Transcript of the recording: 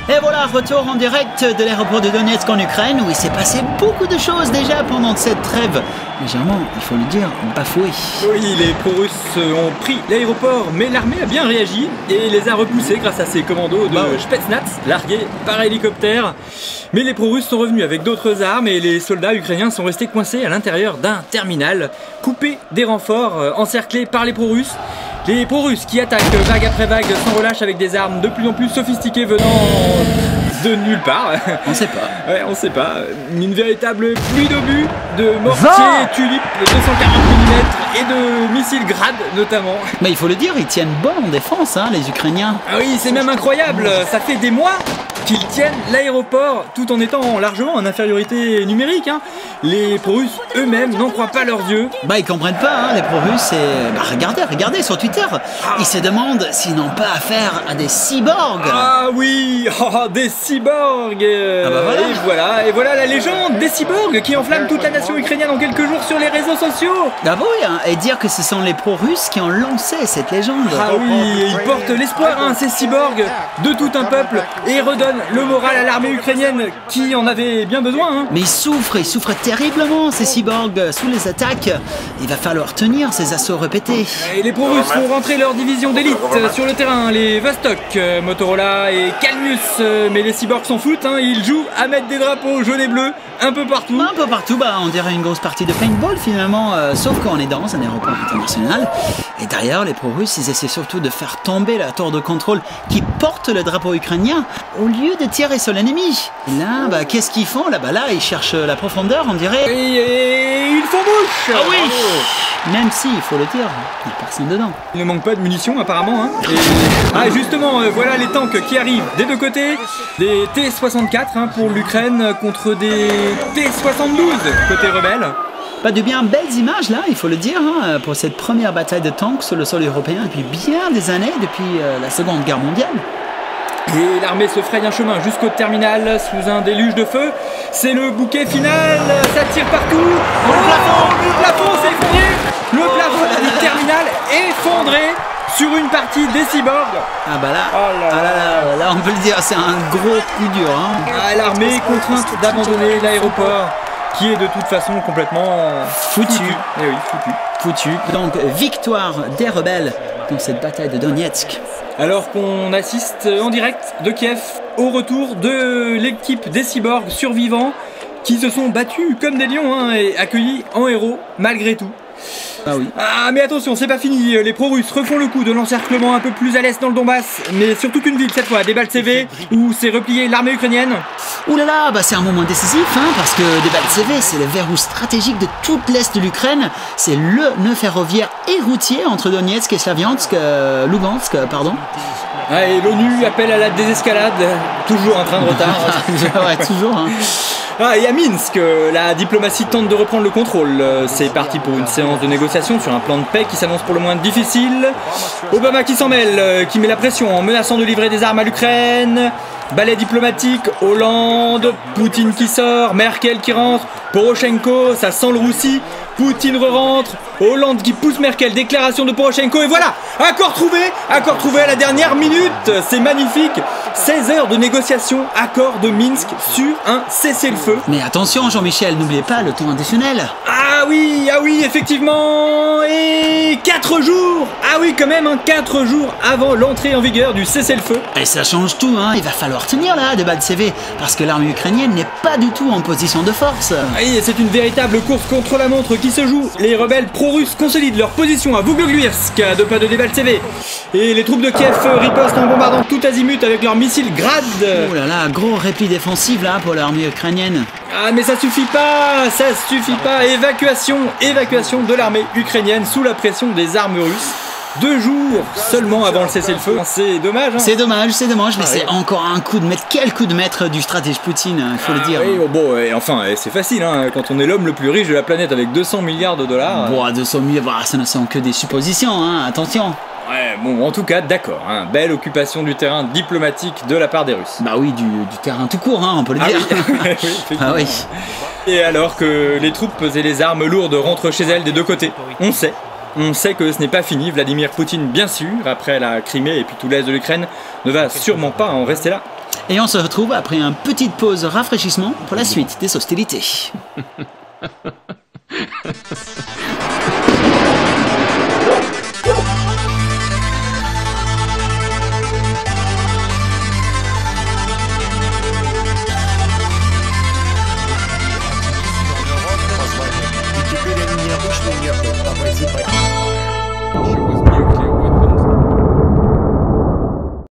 Et voilà, retour en direct de l'aéroport de Donetsk en Ukraine où il s'est passé beaucoup de choses déjà pendant cette trêve. Légèrement, il faut le dire, bafoué. Oui, les pro-russes ont pris l'aéroport, mais l'armée a bien réagi et les a repoussés grâce à ses commandos de Spetsnaz, largués par hélicoptère. Mais les pro-russes sont revenus avec d'autres armes et les soldats ukrainiens sont restés coincés à l'intérieur d'un terminal, coupés des renforts, encerclés par les pro-russes. Les pro-russes qui attaquent vague après vague sans relâche avec des armes de plus en plus sophistiquées venant de nulle part. On sait pas. Ouais, on sait pas. Une véritable pluie d'obus, de mortiers Tulipe de 240 mm et de missiles Grad notamment. Mais il faut le dire, ils tiennent bon en défense, hein, les Ukrainiens. Ah oui, c'est même incroyable. Ça fait des mois qu'ils tiennent l'aéroport tout en étant largement en infériorité numérique. Hein. Les pro-russes eux-mêmes n'en croient pas leurs yeux. Bah ils comprennent pas, hein, les pro-russes. Et... regardez sur Twitter. Ils se demandent s'ils n'ont pas affaire à des cyborgs. Ah oui, des cyborgs. Ah bah voilà. Et voilà la légende des cyborgs qui enflamme toute la nation ukrainienne en quelques jours sur les réseaux sociaux. Ah bah oui, hein, et dire que ce sont les pro-russes qui ont lancé cette légende. Ah oui, ils portent l'espoir, hein, ces cyborgs, de tout un peuple et redonnent le moral à l'armée ukrainienne qui en avait bien besoin. Hein. Mais ils souffrent terriblement ces cyborgs sous les attaques. Il va falloir tenir ces assauts répétés. Et les pro-russes font rentrer leur division d'élite sur le terrain, les Vostok, Motorola et Kalnius. Mais les cyborgs s'en foutent, hein, ils jouent à mettre des drapeaux jaunes et bleus un peu partout. Un peu partout, bah on dirait une grosse partie de paintball finalement, sauf quand on est dans un aéroport international. Et d'ailleurs, les pro-russes, ils essaient surtout de faire tomber la tour de contrôle qui porte le drapeau ukrainien au lieu de tirer sur l'ennemi. Et là, bah qu'est-ce qu'ils font là? Bah là, ils cherchent la profondeur, on dirait. Et ils font bouche. Ah oui. Même si, il faut le dire, il n'y a personne dedans. Il ne manque pas de munitions apparemment. Hein. Ah justement, voilà les tanks qui arrivent des deux côtés. Des T-64 hein, pour l'Ukraine contre des T-72 côté rebelle. Pas de bien belles images là, il faut le dire, hein, pour cette première bataille de tanks sur le sol européen depuis bien des années, depuis la Seconde Guerre mondiale. Et l'armée se fraye un chemin jusqu'au terminal sous un déluge de feu. C'est le bouquet final, ça tire partout. Le plafond s'est effondré. Le plafond du terminal effondré sur une partie des cyborgs. Ah bah là, là on peut le dire, c'est un gros coup dur. Hein. Ah, l'armée est contrainte d'abandonner l'aéroport qui est de toute façon complètement foutu. Eh oui, foutu. Donc victoire des rebelles dans cette bataille de Donetsk. Alors qu'on assiste en direct de Kiev au retour de l'équipe des cyborgs survivants qui se sont battus comme des lions hein, et accueillis en héros malgré tout. Ah oui. Ah mais attention, c'est pas fini, les pro-russes refont le coup de l'encerclement un peu plus à l'est dans le Donbass, mais sur toute une ville cette fois, Debaltseve, où s'est repliée l'armée ukrainienne. Ouh là là, bah c'est un moment décisif, hein, parce que Debaltseve, c'est le verrou stratégique de toute l'est de l'Ukraine, c'est le nœud ferroviaire et routier entre Donetsk et Slaviansk, Lugansk, pardon. Ah, et l'ONU appelle à la désescalade, toujours un train de retard. Ouais, toujours, hein. Ah, et à Minsk, la diplomatie tente de reprendre le contrôle. C'est parti pour une séance de négociation sur un plan de paix qui s'annonce pour le moins difficile. Obama qui s'en mêle, qui met la pression en menaçant de livrer des armes à l'Ukraine. Ballet diplomatique, Hollande, Poutine qui sort, Merkel qui rentre, Poroshenko, ça sent le roussi. Poutine re-rentre, Hollande qui pousse Merkel, déclaration de Poroshenko et voilà, accord trouvé à la dernière minute, c'est magnifique. 16 heures de négociation, accord de Minsk sur un cessez-le-feu. Mais attention Jean-Michel, n'oubliez pas le temps additionnel. Ah oui, effectivement, et 4 jours, ah oui quand même, hein, 4 jours avant l'entrée en vigueur du cessez-le-feu. Et ça change tout, hein, il va falloir tenir là, Debaltseve, parce que l'armée ukrainienne n'est pas du tout en position de force. Oui, c'est une véritable course contre la montre qui se joue. Les rebelles pro-russes consolident leur position à Vuglogluirsk, à 2 pas de Debaltseve. Et les troupes de Kiev ripostent en bombardant tout azimut avec leurs missiles Grad. Oh là là, gros repli défensif là pour l'armée ukrainienne. Ah mais ça suffit pas. Évacuation de l'armée ukrainienne sous la pression des armes russes. 2 jours seulement avant le cessez-le-feu. C'est dommage. Hein. C'est dommage, mais c'est encore un coup de maître. Quel coup de maître du stratège Poutine, il faut le dire. Oui, bon, et enfin, c'est facile, hein, quand on est l'homme le plus riche de la planète avec 200 milliards de dollars. Bon, 200 milliards, ça ne sont que des suppositions, hein, attention. Ouais, bon, en tout cas, d'accord, hein, belle occupation du terrain diplomatique de la part des Russes. Bah oui, du terrain tout court, hein, on peut le dire. Oui. Ah oui. Et alors que les troupes et les armes lourdes rentrent chez elles des deux côtés, on sait On sait que ce n'est pas fini. Vladimir Poutine, bien sûr, après la Crimée et puis tout l'est de l'Ukraine, ne va sûrement pas en rester là. Et on se retrouve après une petite pause rafraîchissement pour la suite des hostilités. И теперь они необычные нервы, а бойцы